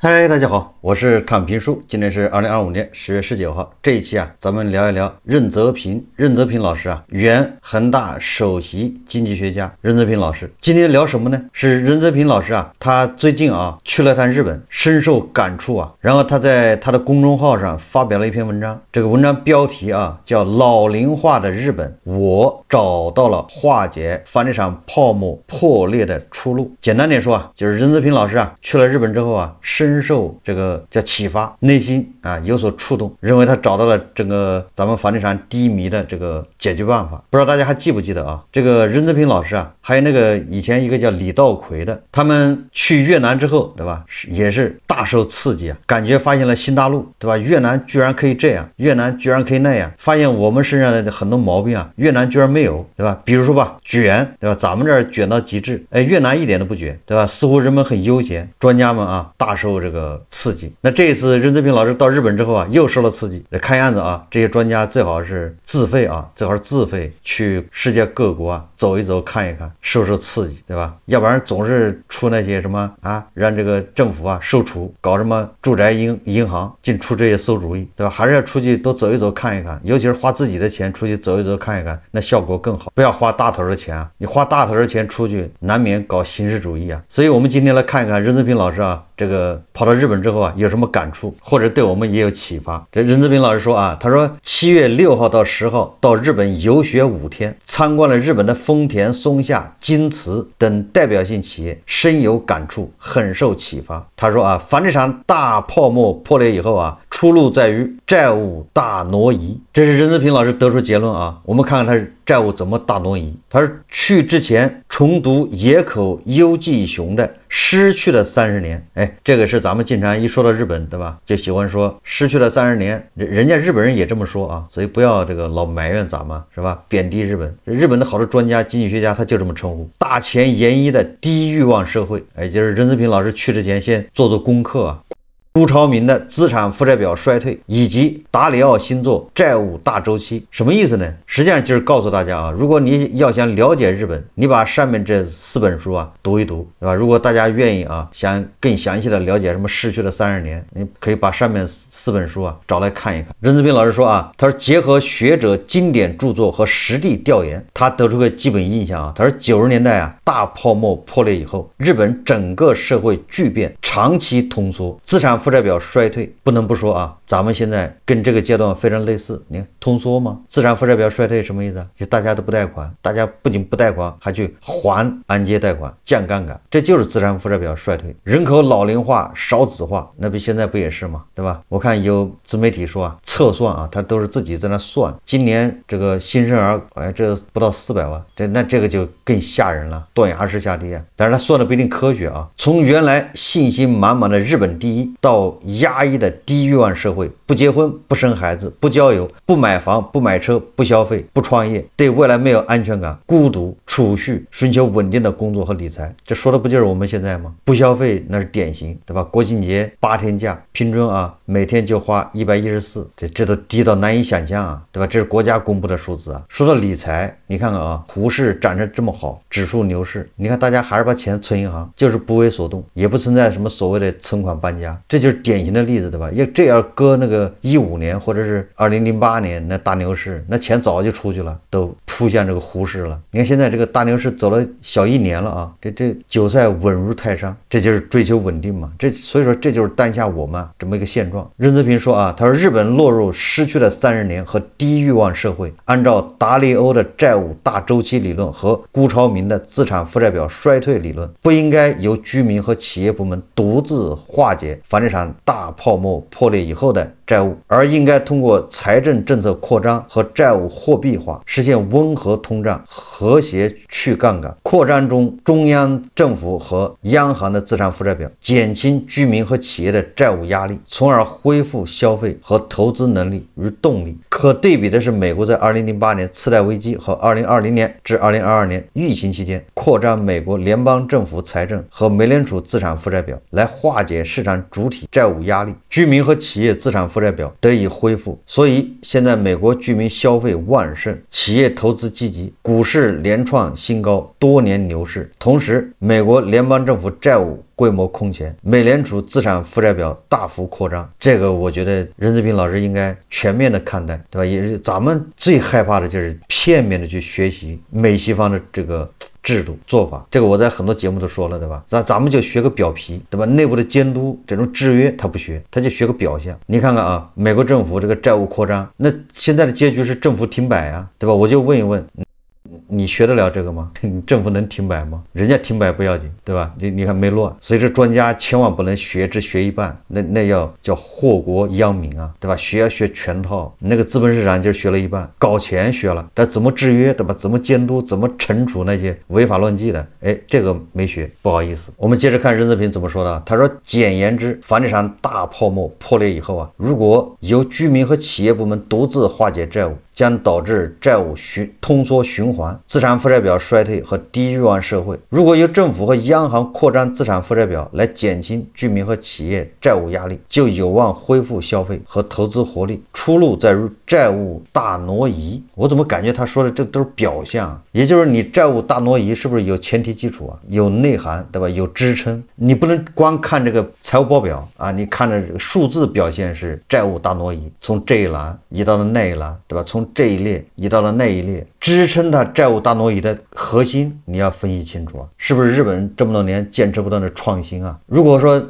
嗨，大家好，我是躺平叔，今天是2025年10月19号。这一期咱们聊一聊任泽平。任泽平老师原恒大首席经济学家任泽平老师。今天聊什么呢？是任泽平老师他最近去了趟日本，深受感触然后他在他的公众号上发表了一篇文章，这个文章标题叫《老龄化的日本，我找到了化解房地产泡沫破裂的出路》。简单点说就是任泽平老师去了日本之后深受这个叫启发，内心有所触动，认为他找到了这个咱们房地产低迷的这个解决办法。不知道大家还记不记得这个任泽平老师还有那个以前一个叫李道奎的，他们去越南之后，对吧，也是大受刺激感觉发现了新大陆，对吧？越南居然可以这样，越南居然可以那样，发现我们身上的很多毛病越南居然没有，对吧？比如说卷，对吧？咱们这儿卷到极致，越南一点都不卷，对吧？似乎人们很悠闲，专家们大受这个刺激。那这一次任泽平老师到日本之后又受了刺激，看样子这些专家最好是自费去世界各国走一走看一看，受刺激，对吧？要不然总是出那些什么让这个政府售出，搞什么住宅银行净出这些馊主意，对吧？还是要出去多走一走看一看，尤其是花自己的钱出去走一走看一看，那效果更好。不要花大头的钱你花大头的钱出去难免搞形式主义所以我们今天来看一看任泽平老师这个跑到日本之后有什么感触，或者对我们也有启发。这任泽平老师说他说7月6号到10号到日本游学5天，参观了日本的丰田、松下、京瓷等代表性企业，深有感触，很受启发。他说房地产大泡沫破裂以后出路在于债务大挪移。这是任泽平老师得出结论我们看看他债务怎么大挪移。他说去之前重读野口优纪雄的《失去了30年》。这个是咱们经常一说到日本，对吧，就喜欢说失去了30年，人家日本人也这么说所以不要这个老埋怨咱们，是吧？贬低日本。日本的好多专家经济学家他就这么称呼，大前研一的低欲望社会。就是任泽平老师去之前先做功课辜朝明的资产负债表衰退，以及达里奥新作债务大周期。什么意思呢？实际上就是告诉大家如果你要想了解日本，你把上面这4本书读一读，对吧？如果大家愿意想更详细的了解什么失去了30年，你可以把上面4本书找来看一看。任泽平老师说他说结合学者经典著作和实地调研，他得出个基本印象他说90年代大泡沫破裂以后，日本整个社会巨变，长期通缩，资产负债表衰退。不能不说咱们现在跟这个阶段非常类似。你看通缩吗？资产负债表衰退什么意思就大家都不贷款，大家不仅不贷款，还去还按揭贷款，降杠杆，这就是资产负债表衰退。人口老龄化、少子化，那不现在不也是吗？对吧？我看有自媒体说测算他都是自己在那算，今年这个新生儿这不到400万，这个就更吓人了，断崖式下跌但是他算的不一定科学从原来信心满满的日本第一，到压抑的低欲望社会，不结婚、不生孩子、不交友、不买房、不买车、不消费、不创业，对未来没有安全感、孤独、储蓄，寻求稳定的工作和理财。这说的不就是我们现在吗？不消费那是典型，对吧？国庆节8天假，平均每天就花114，这都低到难以想象对吧？这是国家公布的数字说到理财，你看看股市涨得这么好，指数牛市，你看大家还是把钱存银行，就是不为所动，也不存在什么所谓的存款搬家，这就是典型的例子，对吧？这要搁那个15年或者是2008年那大牛市，那钱早就出去了，都扑向这个胡市了。你看现在这个大牛市走了小1年了这韭菜稳如泰山，这就是追求稳定嘛。所以说这就是当下我们这么一个现状。任泽平说他说日本落入失去了30年和低欲望社会，按照达利欧的债务大周期理论和辜朝明的资产负债表衰退理论，不应该由居民和企业部门独自化解房地产大泡沫破裂以后的债务，而应该通过财政政策扩张和债务货币化，实现温和通胀、和谐去杠杆，扩张中中央政府和央行的资产负债表，减轻居民和企业的债务压力，从而恢复消费和投资能力与动力。可对比的是，美国在2008年次贷危机和2020年至2022年疫情期间，扩张美国联邦政府财政和美联储资产负债表，来化解市场主体债务压力。居民和企业资产负债表得以恢复。所以现在美国居民消费旺盛，企业投资积极，股市连创新高，多年牛市。同时，美国联邦政府债务规模空前，美联储资产负债表大幅扩张，这个我觉得任志平老师应该全面的看待，对吧？也是咱们最害怕的就是片面的去学习美西方的这个制度做法，这个我在很多节目都说了，对吧？咱们就学个表皮，对吧？内部的监督这种制约他不学，他就学个表象。你看看啊，美国政府这个债务扩张，那现在的结局是政府停摆啊，对吧？我就问一问，你学得了这个吗？你政府能停摆吗？人家停摆不要紧，对吧？你看没乱，所以这专家千万不能只学一半，那叫祸国殃民啊，对吧？学要学全套，那个资本市场就学了一半，搞钱学了，但怎么制约，对吧？怎么监督，怎么惩处那些违法乱纪的，哎，这个没学，不好意思。我们接着看任志平怎么说的，他说，简言之，房地产大泡沫破裂以后啊，如果由居民和企业部门独自化解债务，将导致债务通缩循环、资产负债表衰退和低欲望社会。如果由政府和央行扩张资产负债表来减轻居民和企业债务压力，就有望恢复消费和投资活力。出路在于债务大挪移。我怎么感觉他说的这都是表象？也就是你债务大挪移是不是有前提基础啊？有内涵，对吧？有支撑。你不能光看这个财务报表啊，你看着这个数字表现是债务大挪移，从这一栏移到了那一栏，对吧？从这一列移到了那一列，支撑它债务大挪移的核心你要分析清楚啊，是不是日本人这么多年坚持不断的创新啊？如果说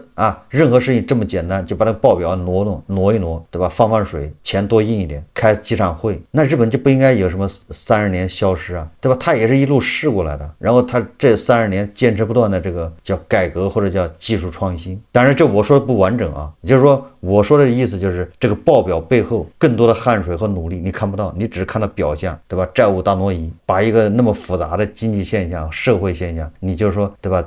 任何事情这么简单，就把那个报表挪一挪，对吧？放水，钱多印一点，开几场会，那日本就不应该有什么30年消失啊，对吧？他也是一路试过来的，然后他这30年坚持不断的这个叫改革或者叫技术创新。当然这我说的不完整啊，就是说我说的意思就是这个报表背后更多的汗水和努力你看不到，你只看到表象，对吧？债务大挪移，把一个那么复杂的经济现象、社会现象，你就说，对吧？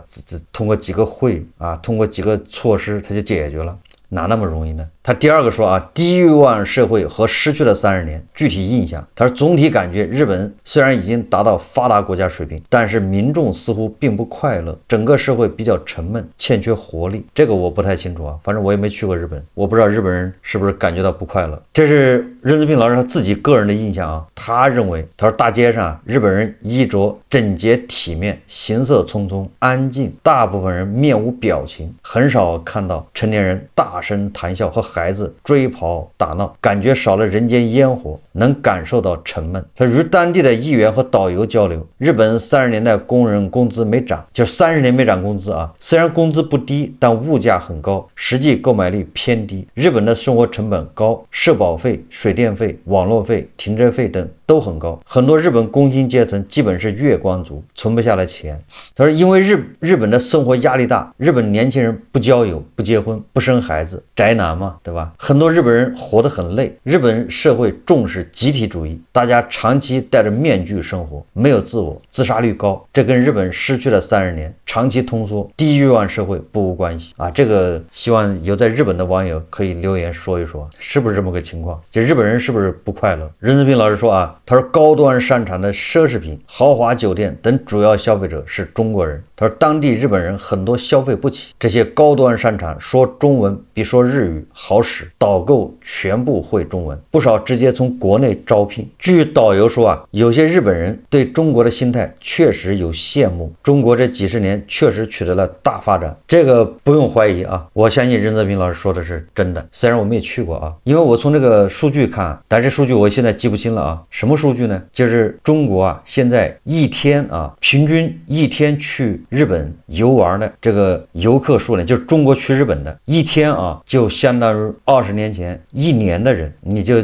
通过几个会啊，通过几个措施，它就解决了。哪那么容易呢？他第二个说啊，低欲望社会和失去了30年具体印象。他说总体感觉日本虽然已经达到发达国家水平，但是民众似乎并不快乐，整个社会比较沉闷，欠缺活力。这个我不太清楚啊，反正我也没去过日本，我不知道日本人是不是感觉到不快乐。这是任志平老师他自己个人的印象啊，他认为，他说大街上日本人衣着整洁体面，行色匆匆，安静，大部分人面无表情，很少看到成年人大声谈笑和孩子追跑打闹，感觉少了人间烟火，能感受到沉闷。他与当地的议员和导游交流，日本30年代工人工资没涨，就30年没涨工资啊。虽然工资不低，但物价很高，实际购买力偏低。日本的生活成本高，社保费、水电费、网络费、停车费等都很高，很多日本工薪阶层基本是月光族，存不下来钱。他说，因为日本的生活压力大，日本年轻人不交友、不结婚、不生孩子，宅男嘛，对吧？很多日本人活得很累。日本社会重视集体主义，大家长期戴着面具生活，没有自我，自杀率高，这跟日本失去了30年长期通缩、低欲望社会不无关系啊。这个希望有在日本的网友可以留言说一说，是不是这么个情况？就日本人是不是不快乐？任志平老师说啊，他说高端商场的奢侈品、豪华酒店等主要消费者是中国人。他说当地日本人很多消费不起，这些高端商场说中文比说日语好使，导购全部会中文，不少直接从国内招聘。据导游说啊，有些日本人对中国的心态确实有羡慕，中国这几十年确实取得了大发展，这个不用怀疑啊，我相信任泽平老师说的是真的。虽然我们也去过啊，因为我从这个数据看，但这数据我现在记不清了啊。什么数据呢？就是中国啊，现在一天啊，平均一天去日本游玩的这个游客数量，就是中国去日本的一天啊，就相当于20年前1年的人，你就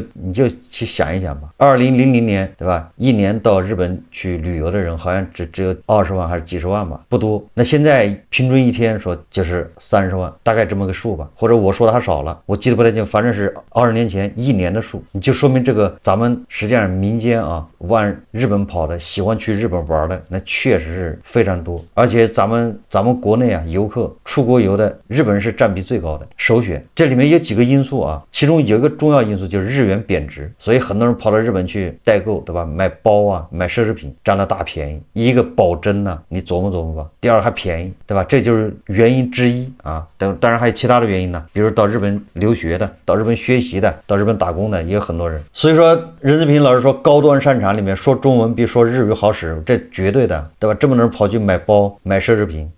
去想一想吧。2000年，对吧？一年到日本去旅游的人好像只有20万还是几十万吧，不多。那现在平均一天说就是30万，大概这么个数吧，或者我说的还少了，我记得不太清，反正是20年前1年的数，你就说明这个咱们实际上民间啊往日本跑的，喜欢去日本玩的，那确实是非常多。而且且咱们国内啊，游客出国游的日本人是占比最高的，首选。这里面有几个因素啊，其中有一个重要因素就是日元贬值，所以很多人跑到日本去代购，对吧？买包啊，买奢侈品，占了大便宜。一个保真呢，你琢磨琢磨吧。第二还便宜，对吧？这就是原因之一啊。当然还有其他的原因呢，比如到日本留学的，到日本学习的，到日本打工的也有很多人。所以说，任志平老师说高端山产里面说中文比说日语好使，这绝对的，对吧？这么多人跑去买包、买奢侈品。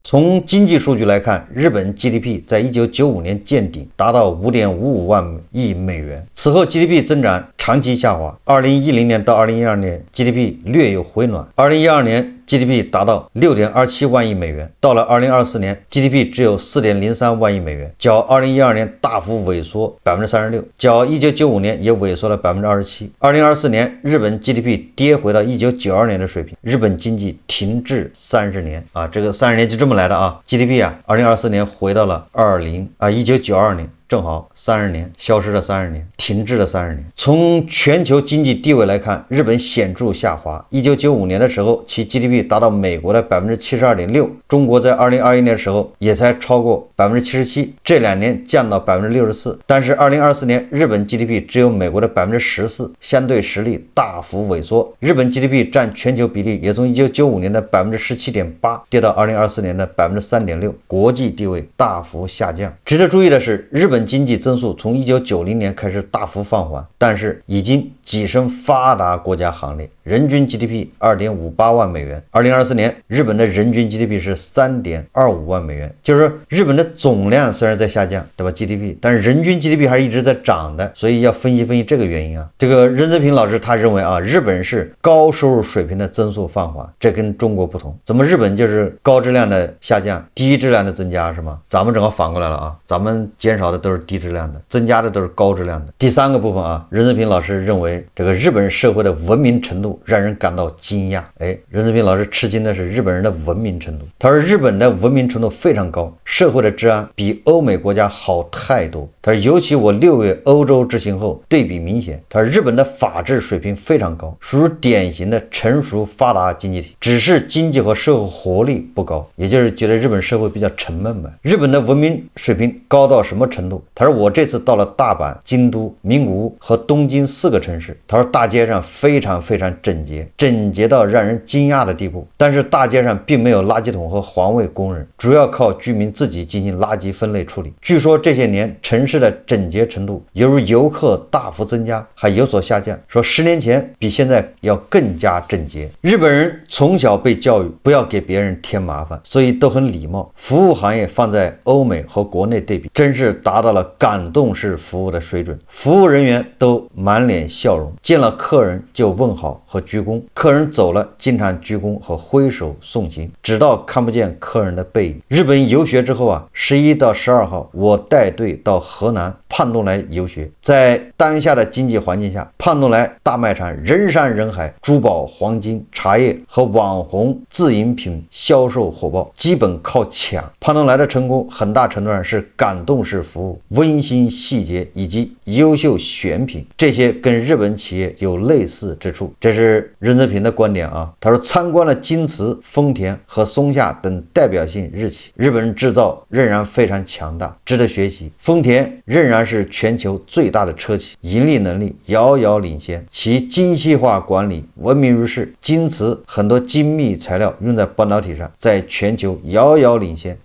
从经济数据来看，日本 GDP 在1995年见顶，达到5.55万亿美元。此后 GDP 增长长期下滑，2010年到2012年 GDP 略有回暖，2012年GDP 达到6.27万亿美元，到了2024年 GDP 只有4.03万亿美元，较2012年大幅萎缩36%，较1995年也萎缩了27%。2024年日本 GDP 跌回到1992年的水平，日本经济停滞30年啊，这个30年就这么来的啊 ，GDP 啊，2024年回到了1992年。正好30年，消失了30年，停滞了30年。从全球经济地位来看，日本显著下滑。1995年的时候，其 GDP 达到美国的72.6%，中国在2021年的时候也才超过77%，这2年降到64%。但是2024年，日本 GDP 只有美国的14%，相对实力大幅萎缩。日本 GDP 占全球比例也从1995年的17.8%跌到2024年的3.6%，国际地位大幅下降。值得注意的是，日本经济增速从1990年开始大幅放缓，但是已经跻身发达国家行列，人均 GDP 2.58万美元。2024年日本的人均 GDP 是3.25万美元，就是说日本的总量虽然在下降，对吧 GDP， 但是人均 GDP 还是一直在涨的，所以要分析这个原因啊。这个任泽平老师他认为啊，日本是高收入水平的增速放缓，这跟中国不同。怎么日本就是高质量的下降，低质量的增加是吗？咱们正好反过来了啊，咱们减少的都是低质量的，增加的都是高质量的。第三个部分啊，任泽平老师认为这个日本社会的文明程度让人感到惊讶。任泽平老师吃惊的是日本人的文明程度。他说日本的文明程度非常高，社会的治安比欧美国家好太多。他说尤其我6月欧洲之行后对比明显。他说日本的法治水平非常高，属于典型的成熟发达经济体，只是经济和社会活力不高，也就是觉得日本社会比较沉闷吧。日本的文明水平高到什么程度？他说我这次到了大阪、京都、名古屋和东京4个城市，他说大街上非常整洁，整洁到让人惊讶的地步。但是大街上并没有垃圾桶和环卫工人，主要靠居民自己进行垃圾分类处理。据说这些年城市的整洁程度由于游客大幅增加还有所下降，说10年前比现在要更加整洁。日本人从小被教育不要给别人添麻烦，所以都很礼貌。服务行业放在欧美和国内对比，真是达到了感动式服务的水准，服务人员都满脸笑容，见了客人就问好和鞠躬，客人走了经常鞠躬和挥手送行，直到看不见客人的背影。日本游学之后啊，11到12号我带队到河南胖东来游学，在当下的经济环境下，胖东来大卖场人山人海，珠宝、黄金、茶叶和网红自营品销售火爆，基本靠抢。胖东来的成功很大程度上是感动式服务、温馨细节以及优秀选品，这些跟日本企业有类似之处。这是任泽平的观点啊。他说参观了京瓷、丰田和松下等代表性日企，日本人制造仍然非常强大，值得学习。丰田仍然是全球最大的车企，盈利能力遥遥领先，其精细化管理闻名于世。京瓷很多精密材料用在半导体上，在全球遥遥领先。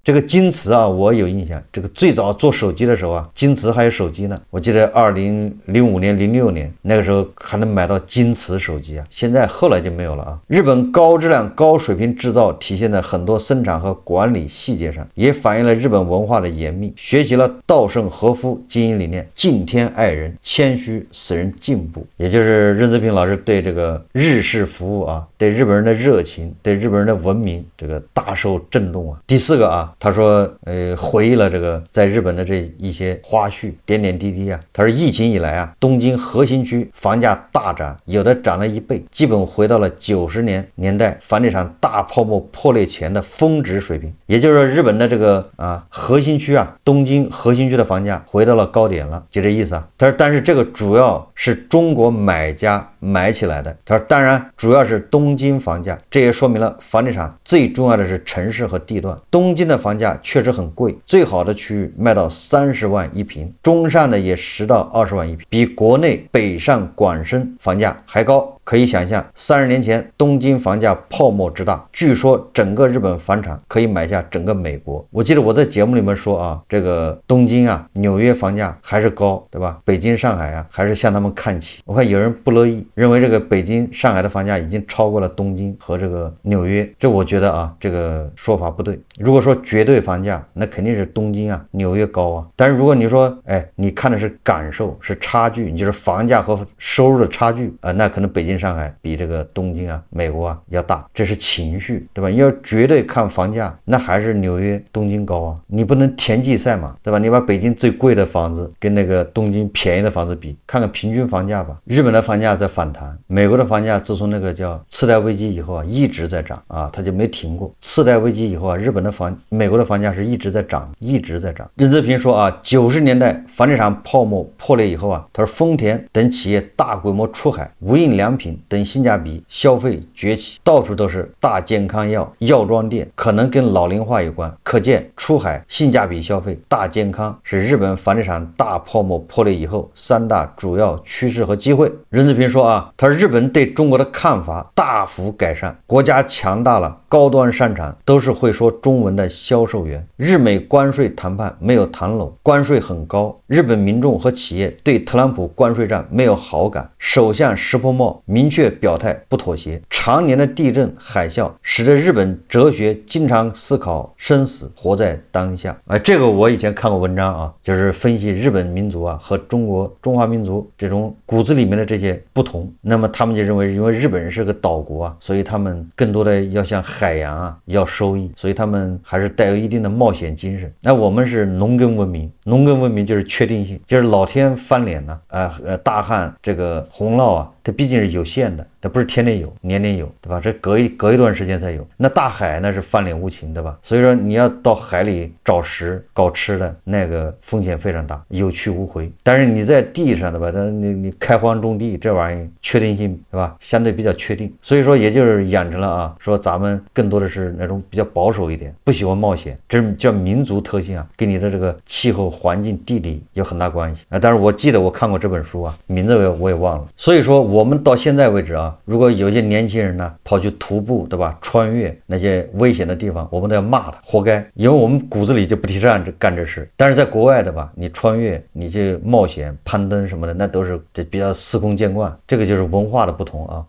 这个京瓷啊，我有印象，这个最早做手机的时候啊，京瓷还有手机呢。我记得2005年、06年那个时候还能买到京瓷手机啊，现在后来就没有了啊。日本高质量、高水平制造体现在很多生产和管理细节上，也反映了日本文化的严密。学习了稻盛和夫经营理念：敬天爱人，谦虚使人进步。也就是任泽平老师对这个日式服务啊，对日本人的热情，对日本人的文明，这个大受震动啊。第4个啊。他说回忆了这个在日本的这一些花絮点点滴滴啊。他说疫情以来啊，东京核心区房价大涨，有的涨了1倍，基本回到了90年代房地产大泡沫破裂前的峰值水平。也就是说日本的这个核心区啊，东京核心区的房价回到了高点了，就这意思啊。他说但是这个主要是中国买家买起来的。他说，当然主要是东京房价，这也说明了房地产最重要的是城市和地段。东京的房价确实很贵，最好的区域卖到30万一平，中上的也10到20万一平，比国内北上广深房价还高。可以想象，30年前东京房价泡沫之大，据说整个日本房产可以买下整个美国。我记得我在节目里面说啊，这个东京啊、纽约房价还是高，对吧？北京、上海啊，还是向他们看齐。我看有人不乐意，认为这个北京、上海的房价已经超过了东京和这个纽约。这我觉得啊，这个说法不对。如果说绝对房价，那肯定是东京啊、纽约高啊。但是如果你说，你看的是感受，是差距，你就是房价和收入的差距啊，那可能北京、上海比这个东京啊、美国啊要大，这是情绪，对吧？你要绝对看房价，那还是纽约、东京高啊。你不能田忌赛马，对吧？你把北京最贵的房子跟那个东京便宜的房子比，看看平均房价吧。日本的房价在反弹，美国的房价自从那个叫次贷危机以后啊，一直在涨啊，它就没停过。次贷危机以后啊，美国的房价是一直在涨，一直在涨。任泽平说啊，90年代房地产泡沫破裂以后啊，他说丰田等企业大规模出海，无印良品等性价比消费崛起，到处都是大健康药妆店，可能跟老龄化有关。可见出海、性价比消费、大健康是日本房地产大泡沫破裂以后3大主要趋势和机会。任志平说啊，他说日本对中国的看法大幅改善，国家强大了，高端商场都是会说中文的销售员。日美关税谈判没有谈拢，关税很高，日本民众和企业对特朗普关税战没有好感，首相石破茂明确表态不妥协。常年的地震海啸使得日本哲学经常思考生死，活在当下。这个我以前看过文章啊，就是分析日本民族啊和中华民族这种骨子里面的这些不同。那么他们就认为，因为日本人是个岛国啊，所以他们更多的要向海洋啊要收益，所以他们还是带有一定的冒险精神。那我们是农耕文明，农耕文明就是确定性，就是老天翻脸呢，大旱这个洪涝啊，它毕竟是有限的，它不是天天有年年有，对吧？这隔一段时间才有。那大海那是翻脸无情，对吧？所以说你要到海里找食搞吃的，那个风险非常大，有去无回。但是你在地上，对吧？你开荒种地这玩意确定性，对吧？相对比较确定。所以说也就是养成了啊，说咱们更多的是那种比较保守一点，不喜欢冒险，这是叫民族特性啊，跟你的这个气候环境地理有很大关系啊。但是我记得我看过这本书啊，名字我也忘了。所以说我们到现在为止啊，如果有些年轻人呢跑去徒步，对吧？穿越那些危险的地方，我们都要骂他，活该，因为我们骨子里就不提倡干这事。但是在国外的吧，你穿越、你去冒险、攀登什么的，那都是这比较司空见惯，这个就是文化的不同啊。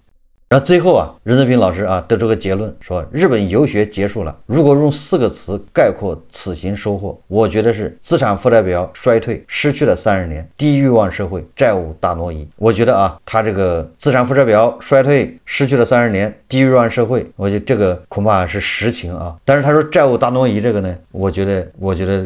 然后最后啊，任泽平老师啊得出个结论，说日本游学结束了。如果用4个词概括此行收获，我觉得是资产负债表衰退，失去了30年，低欲望社会，债务大挪移。我觉得啊，他这个资产负债表衰退，失去了30年，低欲望社会，我觉得这个恐怕是实情啊。但是他说债务大挪移这个呢，我觉得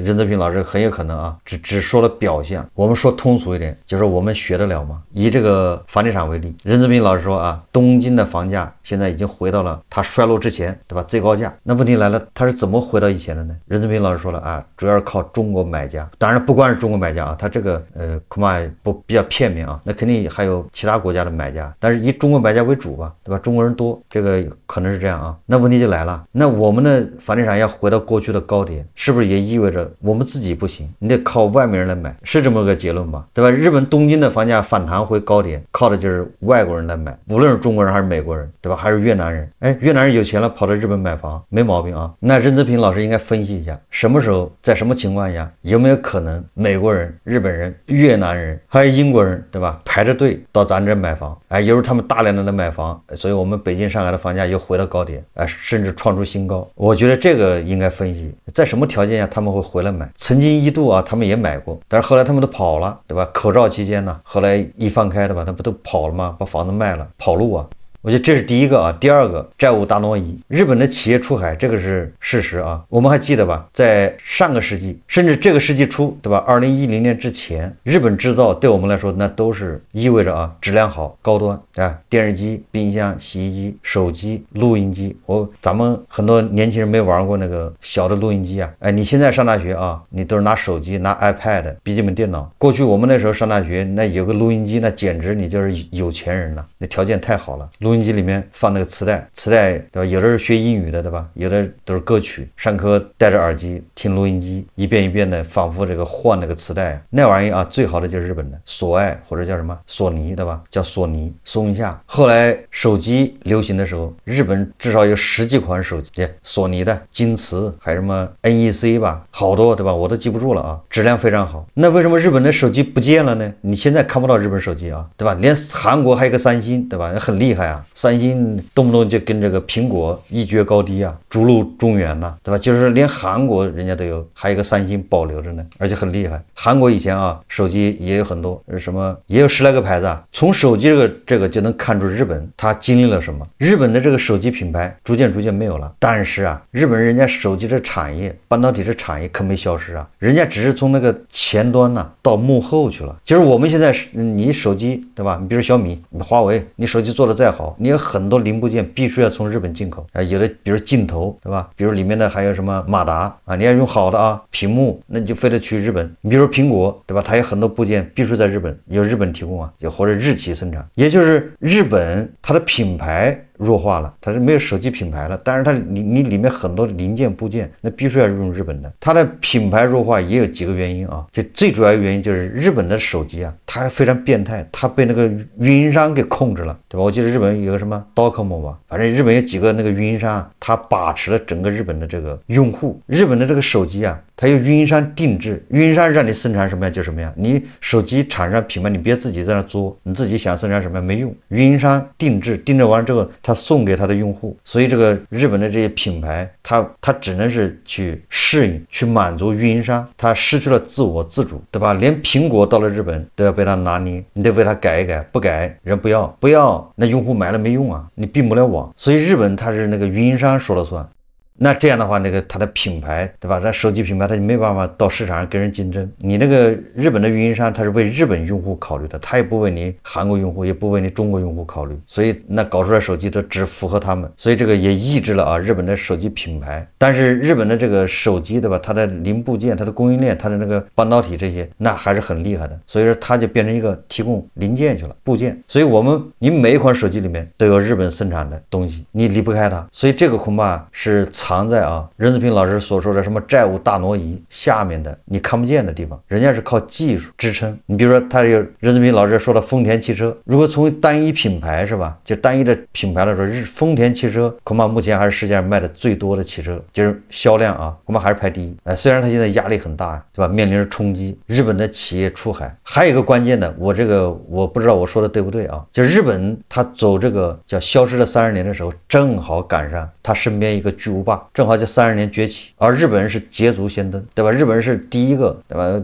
任泽平老师很有可能啊，只说了表象。我们说通俗一点，就是我们学得了吗？以这个房地产为例，任泽平老师说啊，东京的房价现在已经回到了它衰落之前，对吧？最高价。那问题来了，它是怎么回到以前的呢？任泽平老师说了啊，主要是靠中国买家。当然不光是中国买家啊，他这个恐怕比较片面啊，那肯定还有其他国家的买家，但是以中国买家为主吧，对吧？中国人多，这个可能是这样啊。那问题就来了，那我们的房地产要回到过去的高点，是不是也意味着我们自己不行，你得靠外面人来买，是这么个结论吧？对吧？日本东京的房价反弹回高点，靠的就是外国人来买，无论是中国人还是美国人，对吧？还是越南人，越南人有钱了跑到日本买房，没毛病啊。那任泽平老师应该分析一下，什么时候在什么情况下有没有可能美国人、日本人、越南人还有英国人，对吧？排着队到咱这买房，有时候他们大量的来买房，所以我们北京、上海的房价又回到高点，甚至创出新高。我觉得这个应该分析，在什么条件下他们会回来买。曾经一度啊，他们也买过，但是后来他们都跑了，对吧？口罩期间呢，后来一放开，对吧？他不都跑了吗？把房子卖了，跑路啊。我觉得这是第一个啊。第二个，债务大挪移，日本的企业出海，这个是事实啊。我们还记得吧，在上个世纪，甚至这个世纪初，对吧？2010年之前，日本制造对我们来说，那都是意味着啊，质量好、高端啊，电视机、冰箱、洗衣机、手机、录音机。咱们很多年轻人没玩过那个小的录音机啊。哎，你现在上大学啊，你都是拿手机、拿 iPad、笔记本电脑。过去我们那时候上大学，那有个录音机，那简直你就是有钱人了，那条件太好了。录音机里面放那个磁带，对吧？有的是学英语的，对吧？有的都是歌曲。上课戴着耳机听录音机，一遍一遍的反复这个换那个磁带。那玩意啊，最好的就是日本的索爱或者叫什么索尼，对吧？叫索尼、松下。后来手机流行的时候，日本至少有10几款手机，索尼的、京瓷，还有什么 NEC 吧，好多，对吧？我都记不住了啊，质量非常好。那为什么日本的手机不见了呢？你现在看不到日本手机啊，对吧？连韩国还有个三星，对吧？很厉害啊，三星动不动就跟这个苹果一决高低啊，逐鹿中原呐，对吧？就是连韩国人家都有，还有一个三星保留着呢，而且很厉害。韩国以前啊，手机也有很多，什么也有10来个牌子啊。从手机这个就能看出日本它经历了什么。日本的这个手机品牌逐渐没有了，但是啊，日本人家手机的产业、半导体的产业可没消失啊，人家只是从那个前端呢到幕后去了。就是我们现在你手机，对吧？你比如小米、你华为，你手机做的再好，你有很多零部件必须要从日本进口啊。有的比如镜头，对吧？比如里面的还有什么马达啊，你要用好的啊，屏幕那你就非得去日本。你比如说苹果，对吧？它有很多部件必须在日本，由日本提供啊，就或者日企生产。也就是日本它的品牌弱化了，它是没有手机品牌了，但是它你里面很多零件部件那必须要用日本的。它的品牌弱化也有几个原因啊，就最主要的原因就是日本的手机啊，它非常变态，它被那个运营商给控制了，对吧？我记得日本有个什么 Docomo 吧，反正日本有几个那个运营商，它把持了整个日本的这个用户。日本的这个手机啊，它由运营商定制，运营商让你生产什么样就什么样，你手机厂商品牌你别自己在那做，你自己想生产什么样没用，运营商定制完了之后他送给他的用户。所以这个日本的这些品牌他只能是去适应去满足运营商，他失去了自我自主，对吧？连苹果到了日本都要被他拿捏，你得为他改一改，不改人不要，那用户买了没用啊，你并不了网。所以日本他是那个运营商说了算。那这样的话，那个它的品牌，对吧？这手机品牌它就没办法到市场上跟人竞争。你那个日本的运营商，他是为日本用户考虑的，他也不为你韩国用户，也不为你中国用户考虑。所以那搞出来手机都只符合他们，所以这个也抑制了啊日本的手机品牌。但是日本的这个手机，对吧？它的零部件、它的供应链、它的那个半导体这些，那还是很厉害的。所以说它就变成一个提供零件去了，部件。所以你每一款手机里面都有日本生产的东西，你离不开它。所以这个恐怕是藏在任志平老师所说的什么债务大挪移下面的你看不见的地方，人家是靠技术支撑。你比如说他有任志平老师说的丰田汽车，如果从单一品牌是吧，就单一的品牌来说，丰田汽车恐怕目前还是世界上卖的最多的汽车，就是销量啊，恐怕还是排第一。虽然它现在压力很大，对吧？面临着冲击，日本的企业出海，还有一个关键的，我不知道我说的对不对啊？就日本他走这个叫消失了30年的时候，正好赶上他身边一个巨无霸，正好就30年崛起，而日本人是捷足先登，对吧？日本人是第一个，对吧？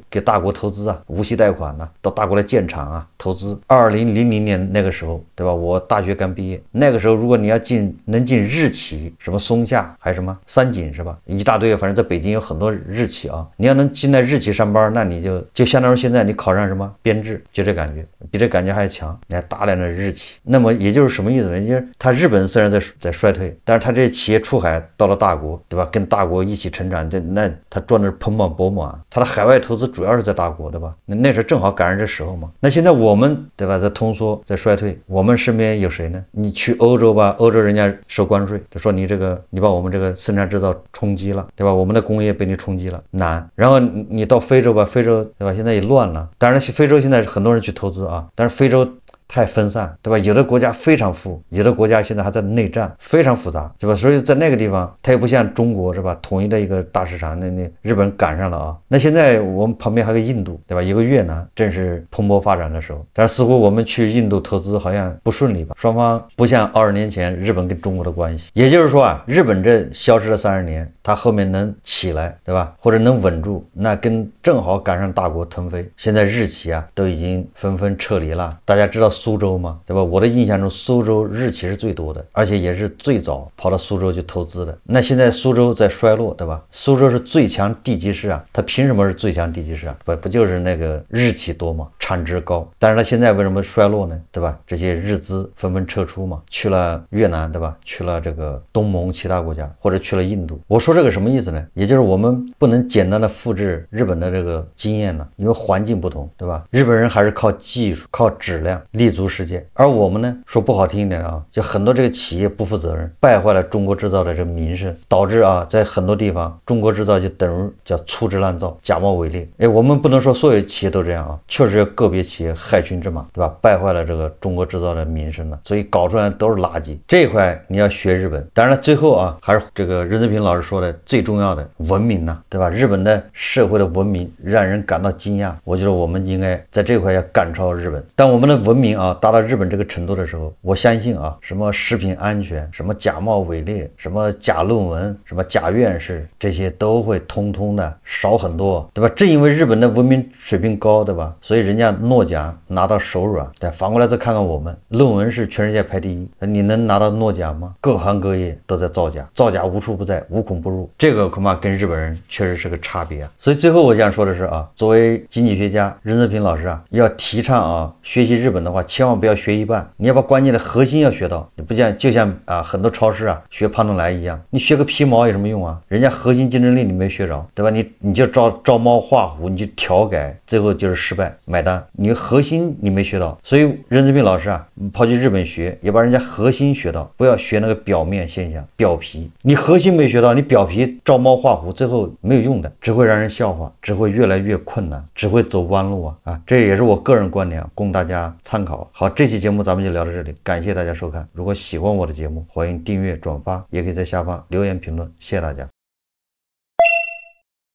给大国投资啊，无息贷款啊，到大国来建厂啊，投资。2000年那个时候，对吧？我大学刚毕业，那个时候如果你要能进日企，什么松下还是什么三井是吧？一大堆，反正在北京有很多日企啊。你要能进来日企上班，那你就相当于现在你考上什么编制，就这感觉，比这感觉还强。你还大量的日企，那么也就是什么意思呢？就是他日本虽然在衰退，但是他这企业出海到了大国，对吧？跟大国一起成长，那他赚的是盆满钵满。他的海外投资主要是在大国，对吧？那时候正好赶上这时候嘛。那现在我们，对吧？在通缩，在衰退，我们身边有谁呢？你去欧洲吧，欧洲人家收关税，就说你把我们这个生产制造冲击了，对吧？我们的工业被你冲击了，难。然后你到非洲吧，非洲，对吧？现在也乱了。当然，非洲现在很多人去投资啊，但是非洲太分散，对吧？有的国家非常富，有的国家现在还在内战，非常复杂，是吧？所以在那个地方，它也不像中国，是吧？统一的一个大市场，那日本赶上了啊。那现在我们旁边还有个印度，对吧？一个越南，正是蓬勃发展的时候。但是似乎我们去印度投资好像不顺利吧？双方不像20年前日本跟中国的关系。也就是说啊，日本这消失了30年，它后面能起来，对吧？或者能稳住，那正好赶上大国腾飞。现在日企啊都已经纷纷撤离了。大家知道苏州吗？对吧？我的印象中，苏州日企是最多的，而且也是最早跑到苏州去投资的。那现在苏州在衰落，对吧？苏州是最强地级市啊，它凭什么是最强地级市啊？不就是那个日企多吗？产值高，但是它现在为什么衰落呢？对吧？这些日资纷纷撤出嘛，去了越南，对吧？去了这个东盟其他国家，或者去了印度。我说这个什么意思呢？也就是我们不能简单的复制日本的这个经验呢，因为环境不同，对吧？日本人还是靠技术、靠质量立足世界，而我们呢，说不好听一点啊，就很多这个企业不负责任，败坏了中国制造的这个名声，导致啊，在很多地方中国制造就等于叫粗制滥造、假冒伪劣。我们不能说所有企业都这样啊，确实有个别企业害群之马，对吧？败坏了这个中国制造的名声了，所以搞出来都是垃圾。这一块你要学日本。当然了，最后啊，还是这个任泽平老师说的最重要的文明呢，对吧？日本的社会的文明让人感到惊讶，我觉得我们应该在这块要赶超日本。当我们的文明啊达到日本这个程度的时候，我相信啊，什么食品安全、什么假冒伪劣、什么假论文、什么假院士，这些都会通通的少很多，对吧？正因为日本的文明水平高，对吧？所以人家诺奖拿到手软。对，反过来再看看我们，论文是全世界排第一，你能拿到诺奖吗？各行各业都在造假，造假无处不在，无孔不入。这个恐怕跟日本人确实是个差别啊。所以最后我想说的是啊，作为经济学家任泽平老师啊，要提倡啊，学习日本的话，千万不要学一半，你要把关键的核心要学到。你不像就像啊很多超市啊学胖东来一样，你学个皮毛有什么用啊？人家核心竞争力你没学着，对吧？你就照猫画虎，你就调改，最后就是失败买单。你核心你没学到，所以任泽平老师啊，跑去日本学，也把人家核心学到，不要学那个表面现象、表皮。你核心没学到，你表皮照猫画虎，最后没有用的，只会让人笑话，只会越来越困难，只会走弯路啊！这也是我个人观点，供大家参考。好，这期节目咱们就聊到这里，感谢大家收看。如果喜欢我的节目，欢迎订阅、转发，也可以在下方留言评论，谢谢大家。